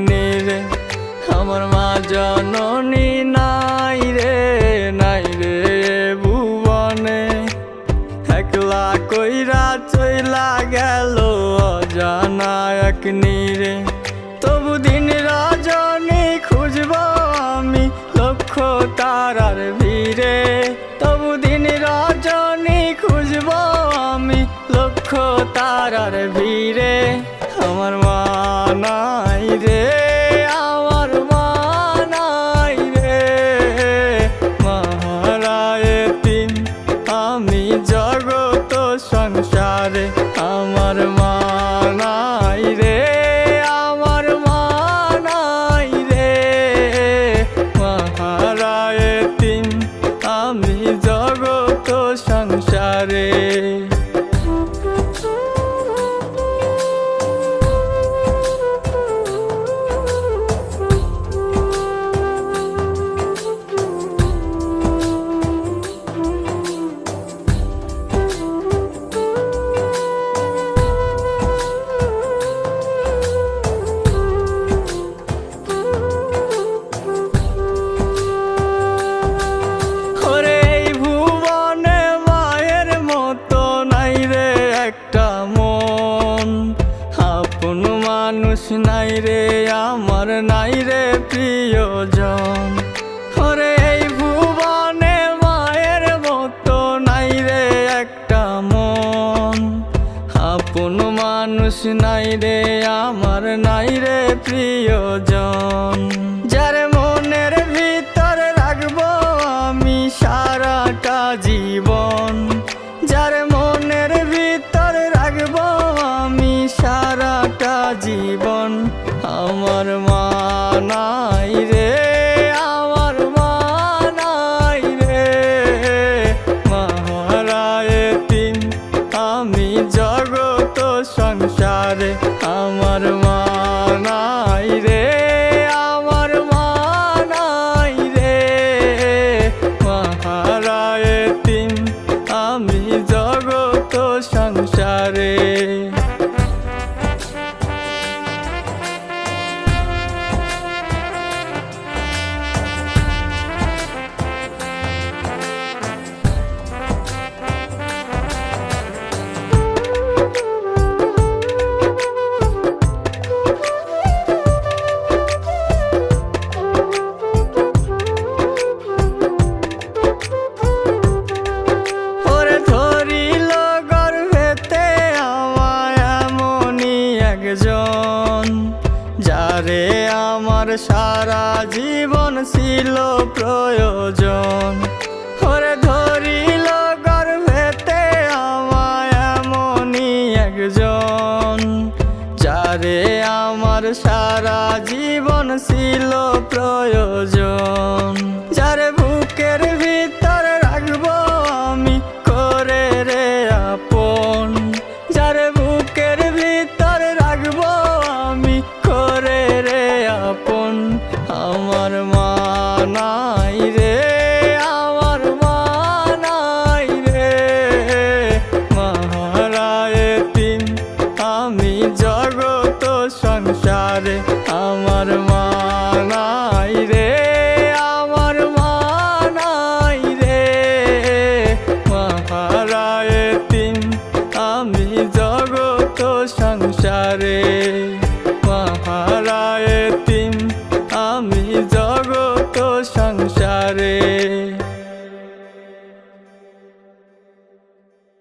নিরে। আমার মা জননী নাই রে ভুবনে, একলা কইরা চইলা গেল অজানা এক নিরে। তবু দিন রজনী খুঁজব আমি লক্ষ তারার ভিড়ে, তবু দিন রজনী খুঁজব আমি লক্ষ তারার ভিড়ে। আমার মা নাই রে, আমার মা নাই রে, মাহারায় তিন আমি জগত সংসারে। আমার মা নাই রে, আমার মা নাই রে, মাহারায় তিন আমি জগত সংসারে। মানুষ নাই রে আমার, নাই রে প্রিয়জন। ওরে এই ভুবনে মায়ের মতো নাই রে একটা মন, আপন মানুষ নাই রে আমার, নাই রে প্রিয়জন। যার মনের ভিতর রাখবো আমি সারাটা জীবন, যার মনের ভিতর রাখবো আমি সারাটা জীবন। আমার মা নাই রে, আমার মা নাই রে, মাহারায় তিন আমি জগত সংসারে। আমার মা নাই রে, আমার মা নাই রে, মাহারায় তিন আমি জগত সংসারে। যারে আমার সারা জীবন ছিল প্রয়োজন, ওরে ধরিল গর্ভেতে আমায় এমনই একজন। যারে আমার সারা জীবন ছিল প্রয়োজন, যারে বুকের ভিতর রাখবো আমি করে রে আপন, যারে বুকের ভিতর রাখবো আমি করে রে আপন। আমার মা নাই রে, আমার মা নাই রে, মাহারায় তিন আমি জগত সংসারে। আমার মা নাই রে, আমার মা নাই রে, মাহারায় তিন আমি জগত সংসারে।